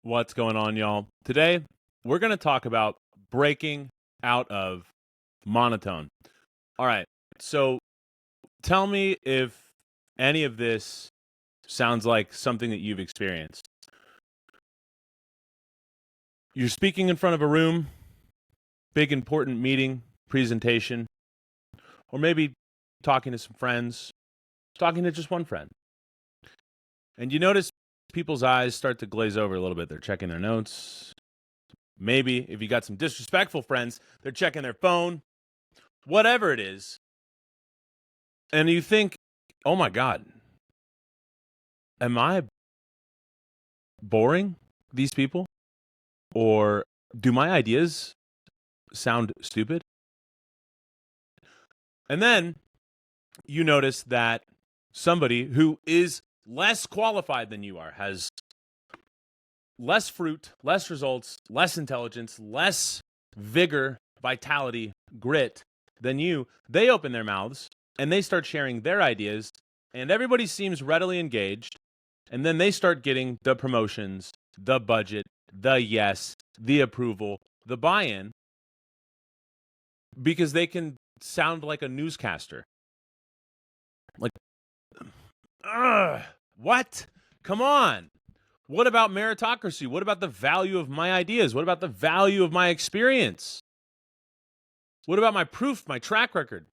What's going on, y'all? Today, we're going to talk about breaking out of monotone. All right, so tell me if any of this sounds like something that you've experienced. You're speaking in front of a room, big important meeting, presentation, or maybe talking to some friends, talking to just one friend. And you notice people's eyes start to glaze over a little bit. They're checking their notes. Maybe if you got some disrespectful friends, they're checking their phone, whatever it is. And you think, oh my God, am I boring these people? Or do my ideas sound stupid? And then you notice that somebody who is less qualified than you are, has less fruit, less results, less intelligence, less vigor, vitality, grit than you, they open their mouths and they start sharing their ideas, and everybody seems readily engaged. And then they start getting the promotions, the budget, the yes, the approval, the buy-in, because they can sound like a newscaster. Like, what? Come on. What about meritocracy? What about the value of my ideas? What about the value of my experience? What about my proof, my track record?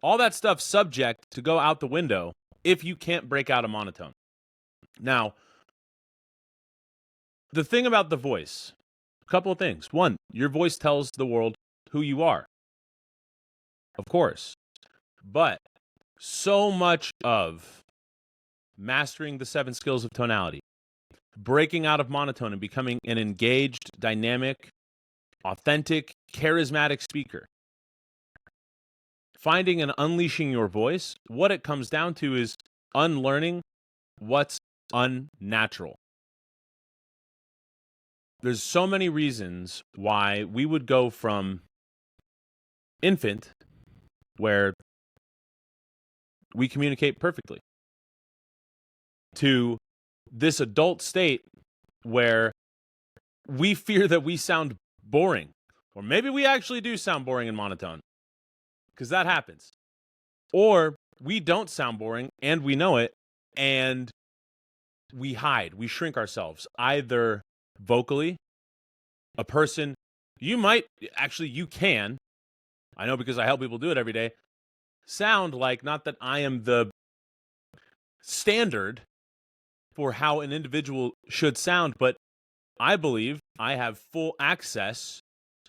All that stuff's subject to go out the window if you can't break out a monotone. Now, the thing about the voice, a couple of things. One, your voice tells the world who you are, of course. But so much of mastering the 7 skills of tonality, breaking out of monotone and becoming an engaged, dynamic, authentic, charismatic speaker, finding and unleashing your voice, what it comes down to is unlearning what's unnatural. There's so many reasons why we would go from infant, where we communicate perfectly, to this adult state where we fear that we sound boring. Or maybe we actually do sound boring and monotone, because that happens. Or we don't sound boring and we know it, and we hide, we shrink ourselves, either vocally. A person, you can, I know because I help people do it every day, sound like, not that I am the standard for how an individual should sound, but I believe I have full access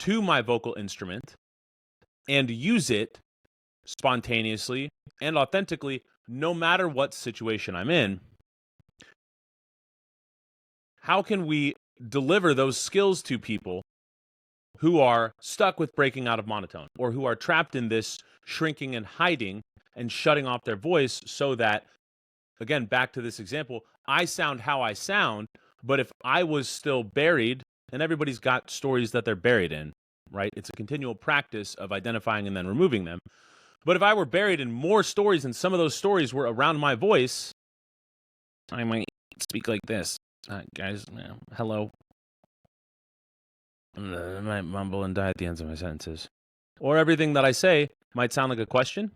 to my vocal instrument and use it spontaneously and authentically, no matter what situation I'm in. How can we deliver those skills to people who are stuck with breaking out of monotone, or who are trapped in this shrinking and hiding and shutting off their voice, so that, again, back to this example, I sound how I sound, but if I was still buried, and everybody's got stories that they're buried in, right? It's a continual practice of identifying and then removing them. But if I were buried in more stories, and some of those stories were around my voice, I might speak like this. Guys, hello. I might mumble and die at the ends of my sentences. Or everything that I say might sound like a question.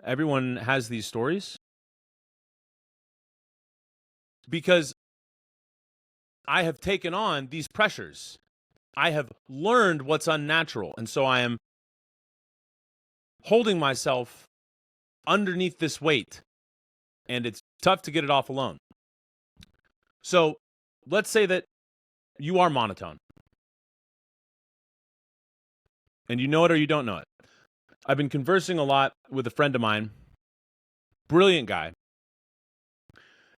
Everyone has these stories, because I have taken on these pressures. I have learned what's unnatural, and so I am holding myself underneath this weight, and it's tough to get it off alone. So let's say that you are monotone, and you know it or you don't know it. I've been conversing a lot with a friend of mine, brilliant guy,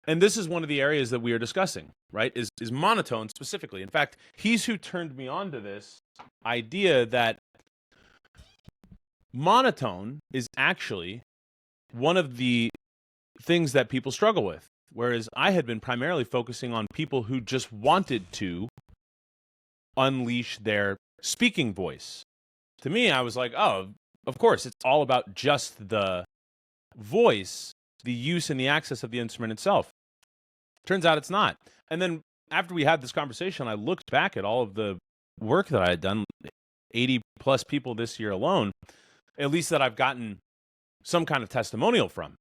and this is one of the areas that we are discussing, right, is monotone specifically. In fact, he's who turned me on to this idea that monotone is actually one of the things that people struggle with, whereas I had been primarily focusing on people who just wanted to unleash their speaking voice. To me, I was like, oh, of course, it's all about just the voice, the use and the access of the instrument itself. Turns out it's not. And then after we had this conversation, I looked back at all of the work that I had done, 80 plus people this year alone, at least that I've gotten some kind of testimonial from.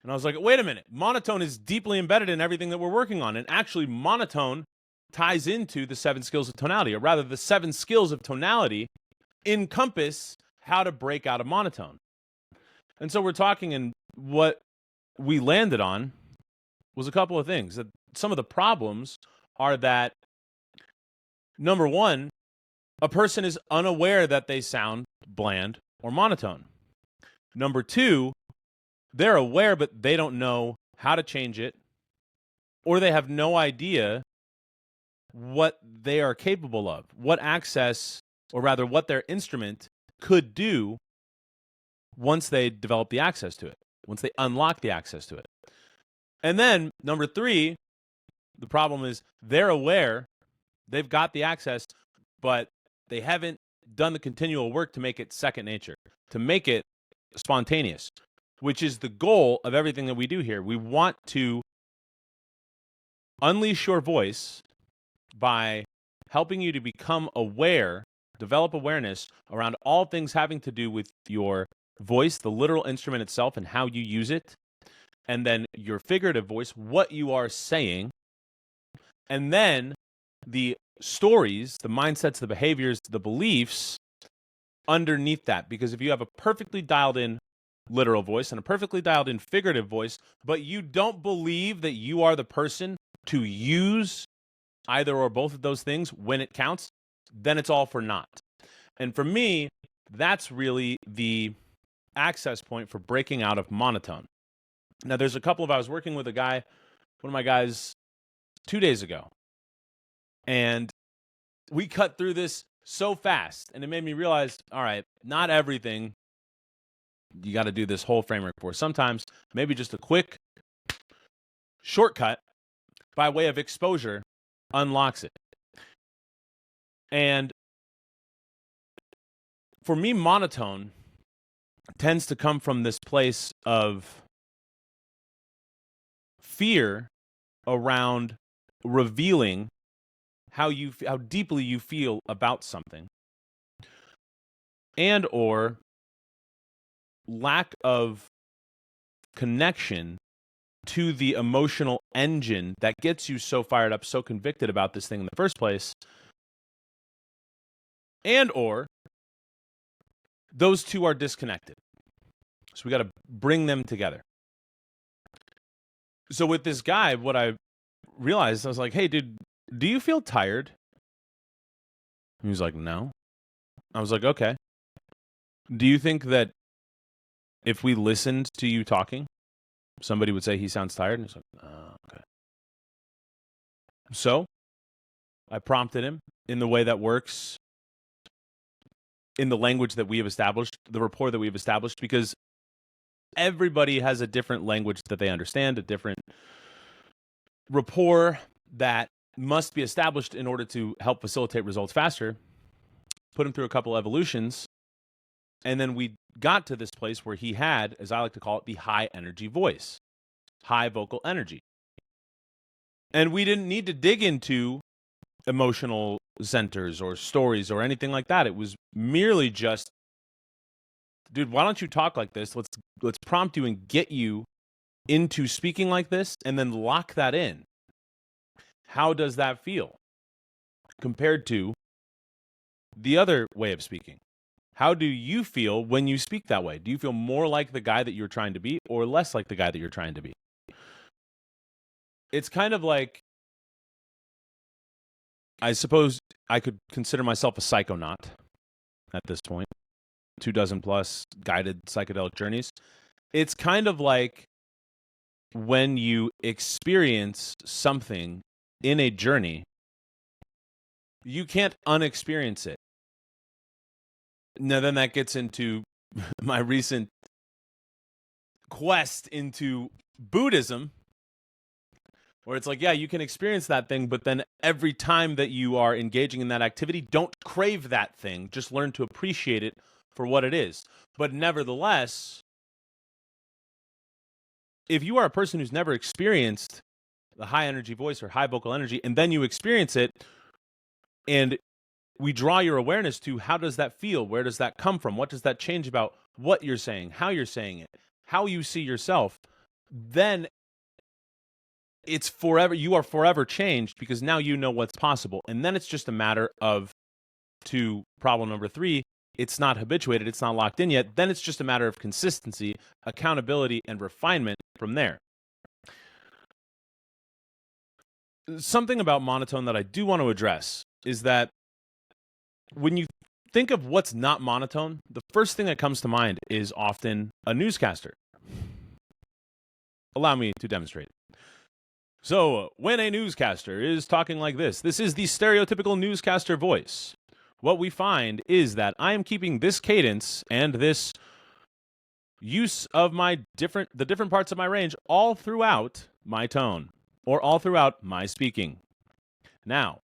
And I was like, wait a minute, monotone is deeply embedded in everything that we're working on. And actually, monotone ties into the 7 skills of tonality, or rather, the 7 skills of tonality encompass how to break out of monotone. And so we're talking, and what we landed on was a couple of things. That some of the problems are that, number one, a person is unaware that they sound bland or monotone. Number two, they're aware, but they don't know how to change it, or they have no idea what they are capable of, what access, or rather what their instrument could do once they develop the access to it, once they unlock the access to it. And then, number three, the problem is they're aware, they've got the access, but they haven't done the continual work to make it second nature, to make it spontaneous, which is the goal of everything that we do here. We want to unleash your voice by helping you to become aware, develop awareness around all things having to do with your voice, the literal instrument itself, and how you use it, and then your figurative voice, what you are saying, and then the stories, the mindsets, the behaviors, the beliefs underneath that. Because if you have a perfectly dialed in literal voice and a perfectly dialed in figurative voice, but you don't believe that you are the person to use either or both of those things when it counts, then it's all for naught. And for me, that's really the access point for breaking out of monotone. Now, there's a couple of, I was working with a guy, one of my guys, 2 days ago, and we cut through this so fast, and it made me realize, all right, not everything you got to do this whole framework for. Sometimes maybe just a quick shortcut by way of exposure unlocks it. And for me, monotone tends to come from this place of fear around revealing how deeply you feel about something, and or lack of connection to the emotional engine that gets you so fired up, so convicted about this thing in the first place, and or those two are disconnected. So we got to bring them together. So with this guy, what I realized, I was like, hey, dude, do you feel tired? He was like, no. I was like, okay. Do you think that if we listened to you talking, somebody would say he sounds tired? And he's like, oh, okay. So I prompted him in the way that works, in the language that we have established, the rapport that we've established, because everybody has a different language that they understand, a different rapport that must be established in order to help facilitate results faster. Put him through a couple evolutions, and then we got to this place where he had, as I like to call it, the high energy voice, high vocal energy. And we didn't need to dig into emotional centers or stories or anything like that. It was merely just, dude, why don't you talk like this? Let's prompt you and get you into speaking like this, and then lock that in. How does that feel compared to the other way of speaking? How do you feel when you speak that way? Do you feel more like the guy that you're trying to be, or less like the guy that you're trying to be? It's kind of like, I suppose I could consider myself a psychonaut at this point. 24 plus guided psychedelic journeys. It's kind of like when you experience something in a journey, you can't unexperience it. Now, then that gets into my recent quest into Buddhism, where it's like, yeah, you can experience that thing, but then every time that you are engaging in that activity, don't crave that thing. Just learn to appreciate it for what it is. But nevertheless, if you are a person who's never experienced the high energy voice or high vocal energy, and then you experience it, and we draw your awareness to how does that feel? Where does that come from? What does that change about what you're saying, how you're saying it, how you see yourself? Then it's forever. You are forever changed because now you know what's possible. And then it's just a matter of, to problem number 3, it's not habituated, it's not locked in yet. Then it's just a matter of consistency, accountability, and refinement from there. Something about monotone that I do want to address is that when you think of what's not monotone, the first thing that comes to mind is often a newscaster. Allow me to demonstrate. So, when a newscaster is talking like this is the stereotypical newscaster voice. What we find is that I am keeping this cadence and this use of the different parts of my range all throughout my tone, or all throughout my speaking. Now,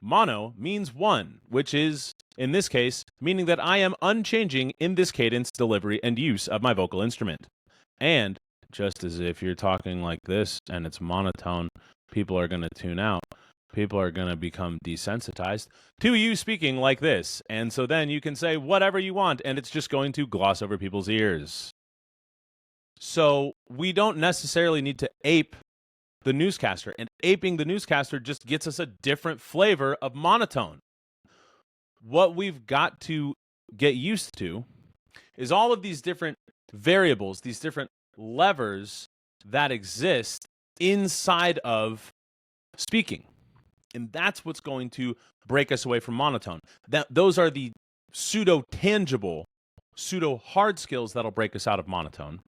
mono means one, which is, in this case, meaning that I am unchanging in this cadence, delivery, and use of my vocal instrument. And just as if you're talking like this and it's monotone, people are going to tune out. People are going to become desensitized to you speaking like this. And so then you can say whatever you want, and it's just going to gloss over people's ears. So we don't necessarily need to ape the newscaster, and aping the newscaster just gets us a different flavor of monotone. What we've got to get used to is all of these different variables, these different levers that exist inside of speaking. And that's what's going to break us away from monotone. Those are the pseudo-tangible, pseudo-hard skills that'll break us out of monotone.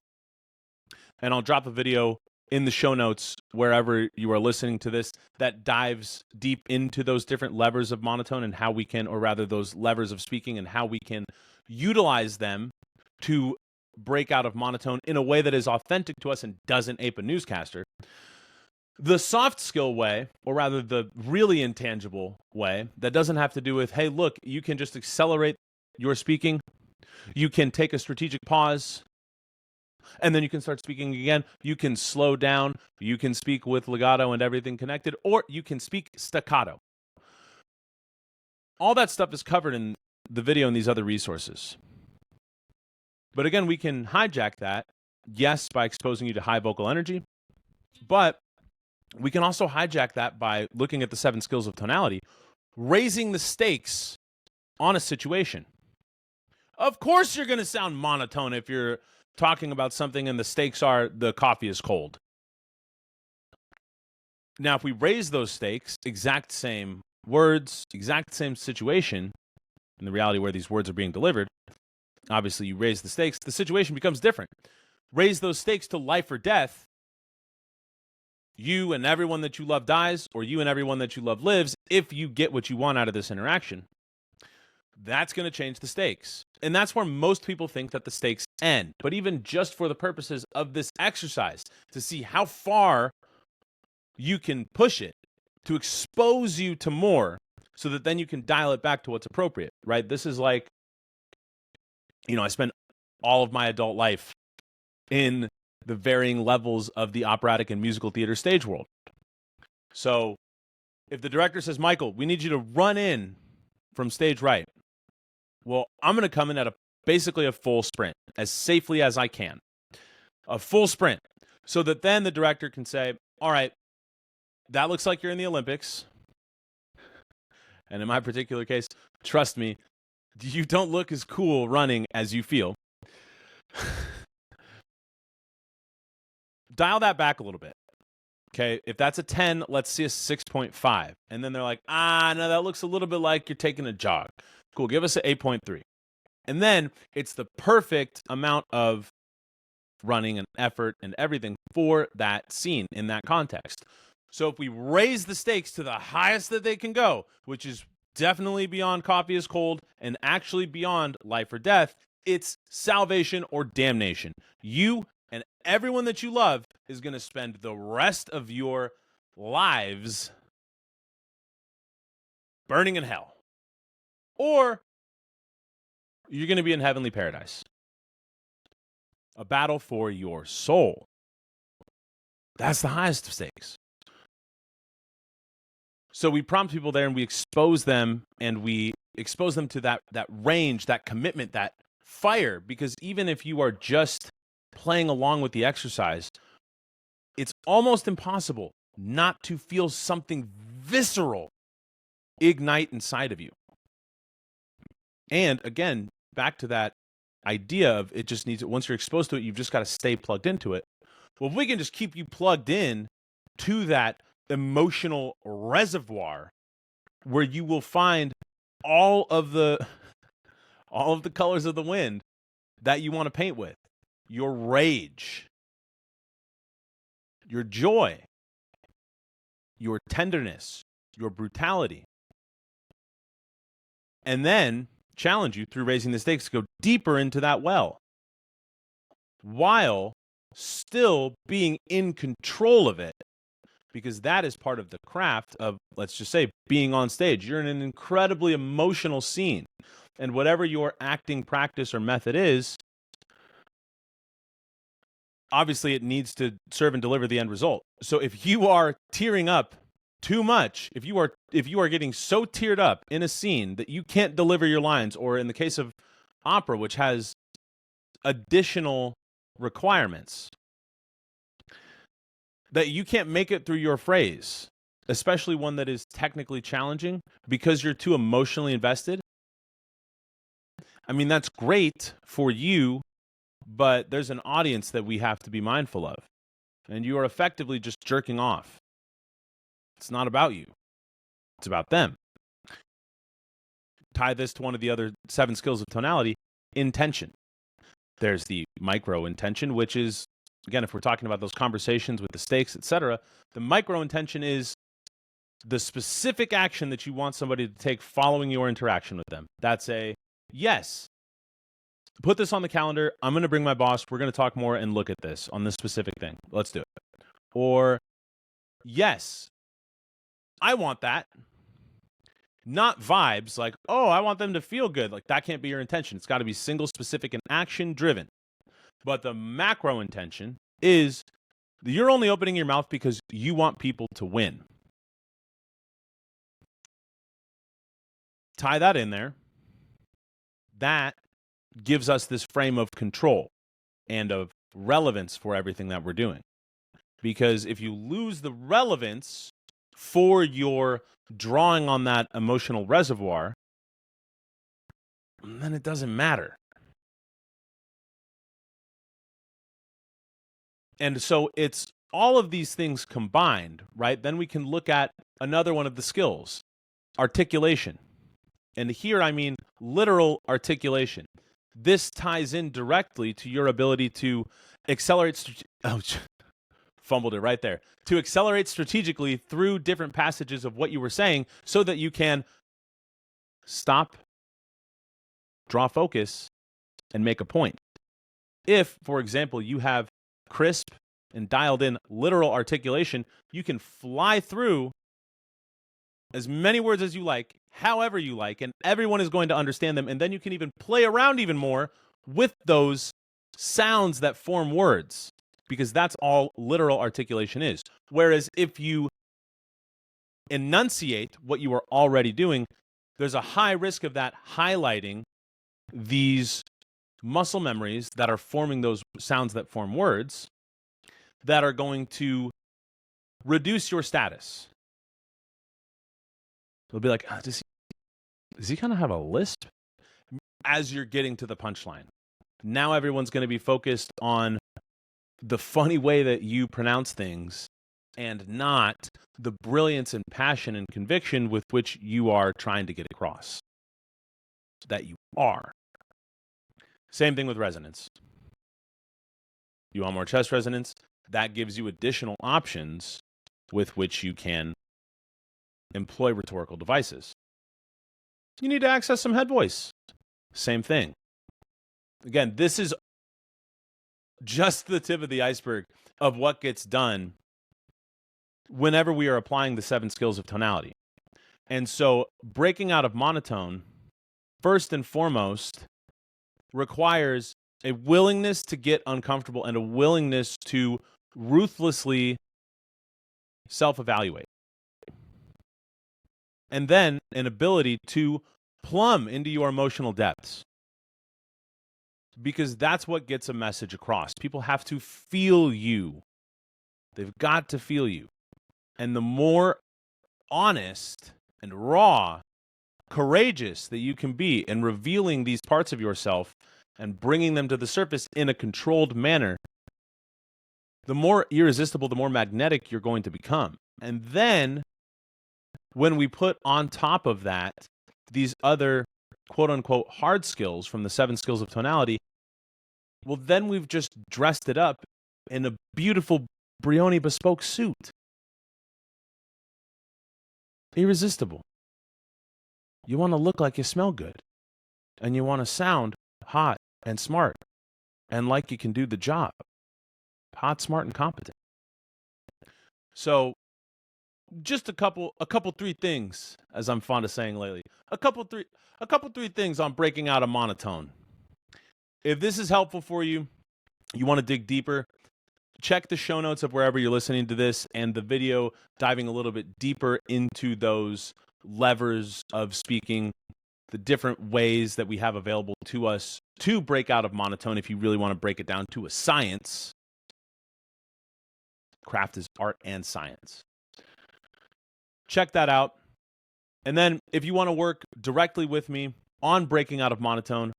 And I'll drop a video in the show notes wherever you are listening to this that dives deep into those different levers of monotone and how we can, or rather those levers of speaking, and how we can utilize them to break out of monotone in a way that is authentic to us and doesn't ape a newscaster. The soft skill way, or rather the really intangible way, that doesn't have to do with, hey, look, you can just accelerate your speaking. You can take a strategic pause, and then you can start speaking again. You can slow down. You can speak with legato and everything connected, or you can speak staccato. All that stuff is covered in the video and these other resources. But again, we can hijack that, yes, by exposing you to high vocal energy, but we can also hijack that by looking at the 7 skills of tonality, raising the stakes on a situation. Of course you're going to sound monotone if you're talking about something and the stakes are the coffee is cold. Now, if we raise those stakes, exact same words, exact same situation, in the reality where these words are being delivered, obviously you raise the stakes, the situation becomes different. Raise those stakes to life or death. You and everyone that you love dies, or you and everyone that you love lives, if you get what you want out of this interaction. That's going to change the stakes. And that's where most people think that the stakes end. But even just for the purposes of this exercise, to see how far you can push it, to expose you to more, so that then you can dial it back to what's appropriate, right? This is like, I spent all of my adult life in the varying levels of the operatic and musical theater stage world. So if the director says, Michael, we need you to run in from stage right, well, I'm going to come in at basically a full sprint, as safely as I can. A full sprint. So that then the director can say, all right, that looks like you're in the Olympics. And in my particular case, trust me, you don't look as cool running as you feel. Dial that back a little bit. Okay, if that's a 10, let's see a 6.5. And then they're like, no, that looks a little bit like you're taking a jog. Cool, give us an 8.3. And then it's the perfect amount of running and effort and everything for that scene in that context. So if we raise the stakes to the highest that they can go, which is definitely beyond coffee is cold and actually beyond life or death, it's salvation or damnation. You and everyone that you love is going to spend the rest of your lives burning in hell. Or you're going to be in heavenly paradise. A battle for your soul. That's the highest of stakes. So we prompt people there and we expose them to that range, that commitment, that fire, because even if you are just playing along with the exercise, it's almost impossible not to feel something visceral ignite inside of you. And again, back to that idea of it just needs it. Once you're exposed to it, you've just got to stay plugged into it. Well, if we can just keep you plugged in to that emotional reservoir where you will find all of the colors of the wind that you want to paint with, your rage, your joy, your tenderness, your brutality, and then challenge you through raising the stakes to go deeper into that well while still being in control of it, because that is part of the craft of, let's just say, being on stage. You're in an incredibly emotional scene, and whatever your acting practice or method is, obviously it needs to serve and deliver the end result. So if you are tearing up too much, if you are getting so teared up in a scene that you can't deliver your lines, or in the case of opera, which has additional requirements, that you can't make it through your phrase, especially one that is technically challenging, because you're too emotionally invested, I mean, that's great for you, but there's an audience that we have to be mindful of. And you are effectively just jerking off. It's not about you. It's about them. Tie this to one of the other 7 skills of tonality, intention. There's the micro intention, which is, again, if we're talking about those conversations with the stakes, etc., the micro intention is the specific action that you want somebody to take following your interaction with them. That's a, yes, put this on the calendar. I'm going to bring my boss. We're going to talk more and look at this on this specific thing. Let's do it. Or, yes, I want that. Not vibes like, oh, I want them to feel good. Like, that can't be your intention. It's got to be single, specific, and action driven. But the macro intention is you're only opening your mouth because you want people to win. Tie that in there. That gives us this frame of control and of relevance for everything that we're doing. Because if you lose the relevance for your drawing on that emotional reservoir, then it doesn't matter. And so it's all of these things combined, right? Then we can look at another one of the skills, articulation. And here I mean literal articulation. This ties in directly to your ability to accelerate. Fumbled it right there. To accelerate strategically through different passages of what you were saying so that you can stop, draw focus, and make a point. If, for example, you have crisp and dialed in literal articulation, you can fly through as many words as you like, however you like, and everyone is going to understand them. And then you can even play around even more with those sounds that form words, because that's all literal articulation is. Whereas if you enunciate what you are already doing, there's a high risk of that highlighting these muscle memories that are forming those sounds that form words that are going to reduce your status. They'll be like, does he kind of have a lisp? As you're getting to the punchline. Now everyone's going to be focused on the funny way that you pronounce things and not the brilliance and passion and conviction with which you are trying to get across that you are. Same thing with resonance. You want more chest resonance? That gives you additional options with which you can employ rhetorical devices. You need to access some head voice. Same thing. Again, this is just the tip of the iceberg of what gets done whenever we are applying the 7 skills of tonality. And so breaking out of monotone, first and foremost, requires a willingness to get uncomfortable and a willingness to ruthlessly self-evaluate. and then an ability to plumb into your emotional depths. Because that's what gets a message across. People have to feel you. They've got to feel you. And the more honest and raw, courageous that you can be in revealing these parts of yourself and bringing them to the surface in a controlled manner, the more irresistible, the more magnetic you're going to become. And then when we put on top of that these other quote-unquote hard skills from the 7 skills of tonality, well, then we've just dressed it up in a beautiful Brioni bespoke suit. Irresistible. You want to look like you smell good, and you want to sound hot and smart and like you can do the job. Hot, smart, and competent. So just a couple 3 things, as I'm fond of saying lately. A couple 3 things on breaking out of monotone. If this is helpful for you, you want to dig deeper, check the show notes of wherever you're listening to this and the video diving a little bit deeper into those levers of speaking, the different ways that we have available to us to break out of monotone if you really want to break it down to a science. Craft is art and science. Check that out. And then if you want to work directly with me on breaking out of monotone,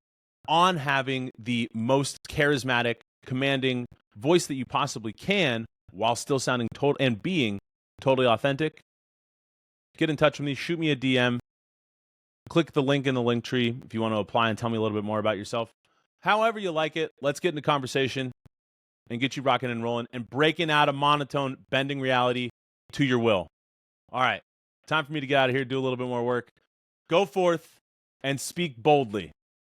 on having the most charismatic, commanding voice that you possibly can while still sounding total and being totally authentic, get in touch with me, shoot me a DM, click the link in the link tree if you want to apply and tell me a little bit more about yourself. However you like it, let's get into conversation and get you rocking and rolling and breaking out of monotone, bending reality to your will. All right, time for me to get out of here, do a little bit more work. Go forth and speak boldly.